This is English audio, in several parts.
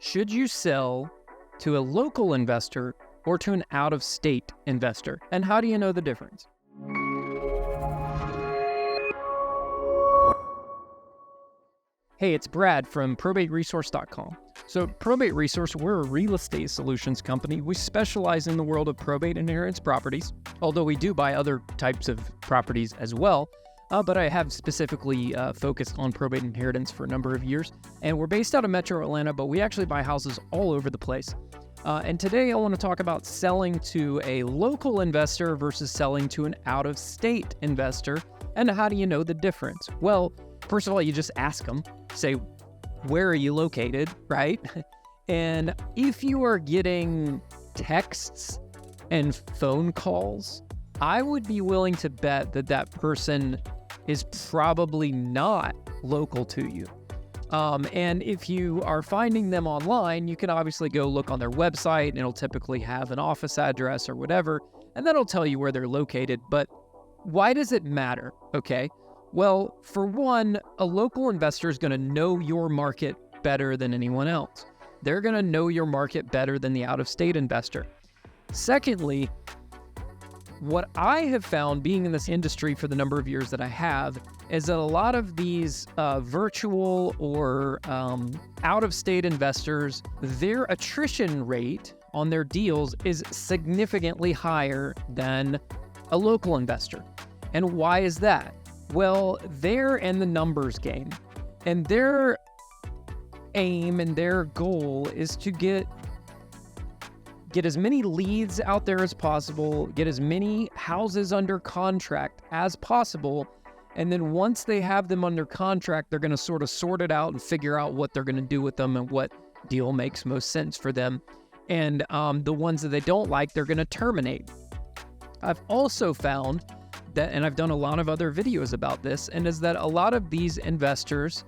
Should you sell to a local investor or to an out-of-state investor? And how do you know the difference? Hey, it's Brad from probateresource.com. So Probate Resource, we're a real estate solutions company. We specialize in the world of probate inheritance properties, although we do buy other types of properties as well. But I have specifically focused on probate inheritance for a number of years. And we're based out of Metro Atlanta, but we actually buy houses all over the place. And today I want to talk about selling to a local investor versus selling to an out-of-state investor. And how do you know the difference? Well, first of all, you just ask them, say, where are you located, right? And if you are getting texts and phone calls, I would be willing to bet that that person is probably not local to you. And if you are finding them online, you can obviously go look on their website and it'll typically have an office address or whatever, and that'll tell you where they're located. But why does it matter? Okay. Well, for one, a local investor is going to know your market better than anyone else. They're going to know your market better than the out-of-state investor. Secondly, what I have found being in this industry for the number of years that I have is that a lot of these virtual or out-of-state investors, their attrition rate on their deals is significantly higher than a local investor. And why is that? Well, they're in the numbers game, and their aim and their goal is to get as many leads out there as possible, get as many houses under contract as possible, and then once they have them under contract, they're going to sort of sort it out and figure out what they're going to do with them and what deal makes most sense for them. And the ones that they don't like, they're going to terminate. I've also found that, and I've done a lot of other videos about this, and is that a lot of these investors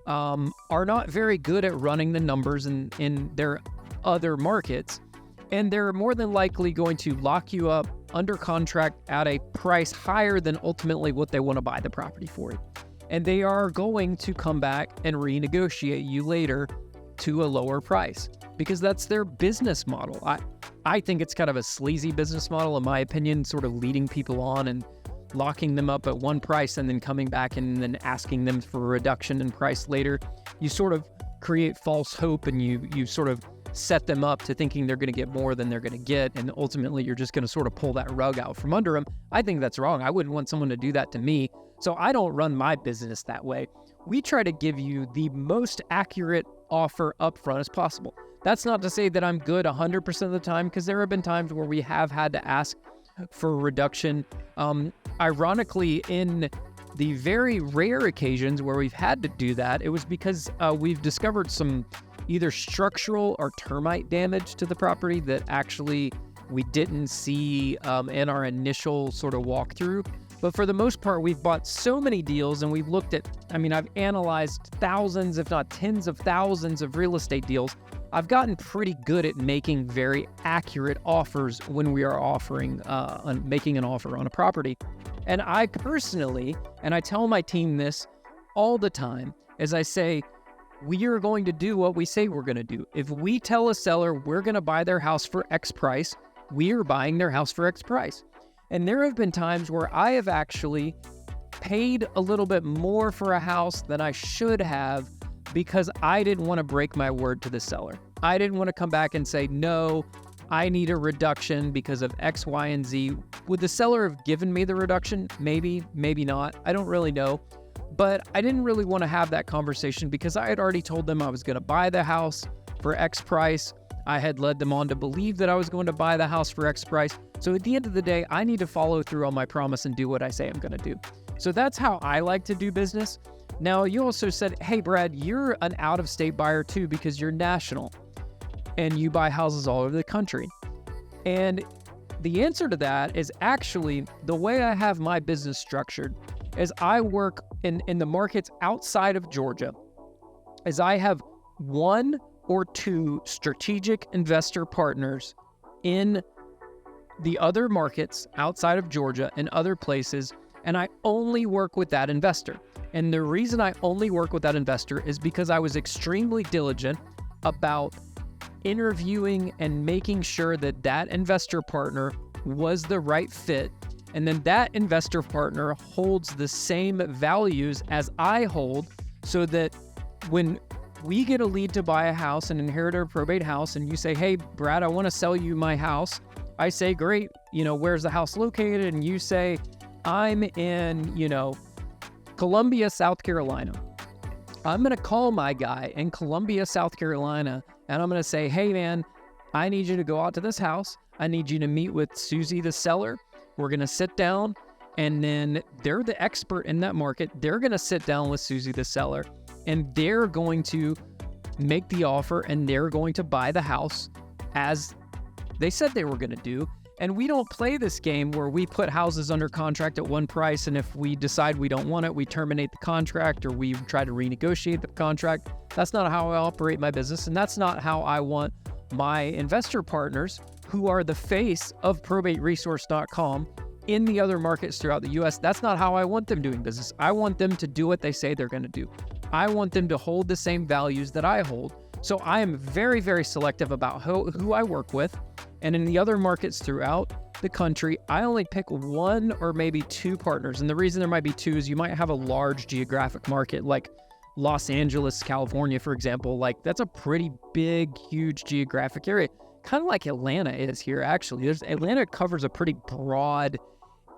are not very good at running the numbers in their other markets. And they're more than likely going to lock you up under contract at a price higher than ultimately what they want to buy the property for. And they are going to come back and renegotiate you later to a lower price because that's their business model. I think it's kind of a sleazy business model, in my opinion, sort of leading people on and locking them up at one price and then coming back and then asking them for a reduction in price later. You sort of create false hope and you sort of set them up to thinking they're going to get more than they're going to get, and ultimately you're just going to sort of pull that rug out from under them. I think that's wrong. I wouldn't want someone to do that to me, so I don't run my business that way. We try to give you the most accurate offer upfront as possible. That's not to say that I'm good 100% of the time, because there have been times where we have had to ask for a reduction. Ironically, in the very rare occasions where we've had to do that, it was because we've discovered some either structural or termite damage to the property that actually we didn't see in our initial sort of walkthrough. But for the most part, we've bought so many deals and we've looked at, I've analyzed thousands, if not tens of thousands of real estate deals. I've gotten pretty good at making very accurate offers when we are making an offer on a property. And I personally, and I tell my team this all the time, as I say, we are going to do what we say we're going to do. If we tell a seller we're going to buy their house for X price, we are buying their house for X price. And there have been times where I have actually paid a little bit more for a house than I should have because I didn't want to break my word to the seller. I didn't want to come back and say, no, I need a reduction because of X, Y, and Z. Would the seller have given me the reduction? Maybe, maybe not. I don't really know. But I didn't really want to have that conversation because I had already told them I was going to buy the house for X price. I had led them on to believe that I was going to buy the house for X price. So at the end of the day, I need to follow through on my promise and do what I say I'm going to do. So that's how I like to do business. Now, you also said, hey, Brad, you're an out-of-state buyer too because you're national and you buy houses all over the country. And the answer to that is actually the way I have my business structured is I work in the markets outside of Georgia, as I have one or two strategic investor partners in the other markets outside of Georgia and other places, and I only work with that investor. And the reason I only work with that investor is because I was extremely diligent about interviewing and making sure that that investor partner was the right fit. And then that investor partner holds the same values as I hold, so that when we get a lead to buy a house, an inherited or probate house, and you say, hey, Brad, I want to sell you my house. I say, great, where's the house located? And you say, I'm in, Columbia, South Carolina. I'm going to call my guy in Columbia, South Carolina, and I'm going to say, hey, man, I need you to go out to this house. I need you to meet with Susie, the seller. We're going to sit down, and then they're the expert in that market. They're going to sit down with Susie, the seller, and they're going to make the offer, and they're going to buy the house as they said they were going to do. And we don't play this game where we put houses under contract at one price, and if we decide we don't want it, we terminate the contract or we try to renegotiate the contract. That's not how I operate my business, and that's not how I want my investor partners, who are the face of probateresource.com in the other markets throughout the US. That's not how I want them doing business. I want them to do what they say they're going to do. I want them to hold the same values that I hold. So I am very, very selective about who I work with. And in the other markets throughout the country, I only pick one or maybe two partners. And the reason there might be two is you might have a large geographic market like Los Angeles, California, for example. Like, that's a pretty big, huge geographic area. Kind of like Atlanta is here, actually. Atlanta covers a pretty broad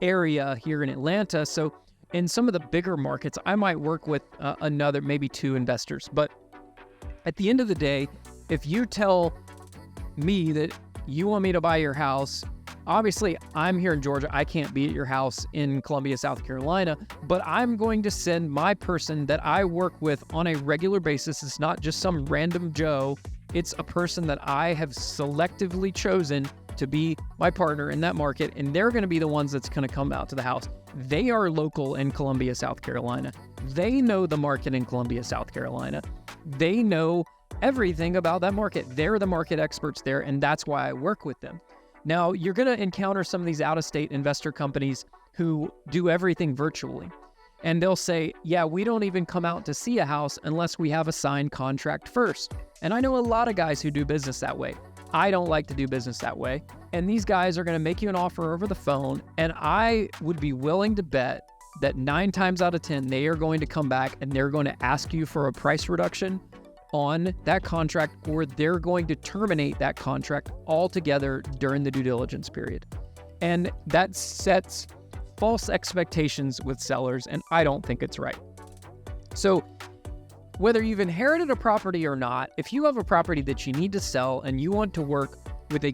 area here in Atlanta. So in some of the bigger markets, I might work with another, maybe two investors. But at the end of the day, if you tell me that you want me to buy your house, obviously I'm here in Georgia. I can't be at your house in Columbia, South Carolina, but I'm going to send my person that I work with on a regular basis. It's not just some random Joe. It's a person that I have selectively chosen to be my partner in that market, and they're going to be the ones that's going to come out to the house. They are local in Columbia, South Carolina. They know the market in Columbia, South Carolina. They know everything about that market. They're the market experts there, and that's why I work with them. Now, you're going to encounter some of these out-of-state investor companies who do everything virtually. And they'll say, yeah, we don't even come out to see a house unless we have a signed contract first. And I know a lot of guys who do business that way. I don't like to do business that way. And these guys are going to make you an offer over the phone. And I would be willing to bet that 9 times out of 10, they are going to come back and they're going to ask you for a price reduction on that contract, or they're going to terminate that contract altogether during the due diligence period. And that sets false expectations with sellers, and I don't think it's right. So whether you've inherited a property or not, if you have a property that you need to sell and you want to work with a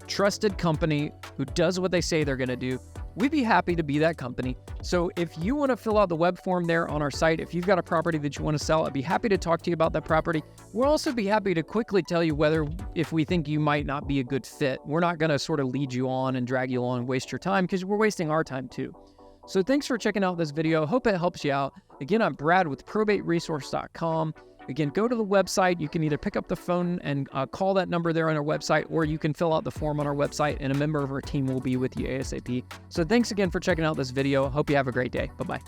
trusted company who does what they say they're going to do, we'd be happy to be that company. So if you want to fill out the web form there on our site, if you've got a property that you want to sell, I'd be happy to talk to you about that property. We'll also be happy to quickly tell you if we think you might not be a good fit. We're not going to sort of lead you on and drag you along and waste your time, because we're wasting our time too. So thanks for checking out this video. Hope it helps you out. Again, I'm Brad with probateresource.com. Again, go to the website. You can either pick up the phone and call that number there on our website, or you can fill out the form on our website and a member of our team will be with you ASAP. So thanks again for checking out this video. Hope you have a great day. Bye-bye.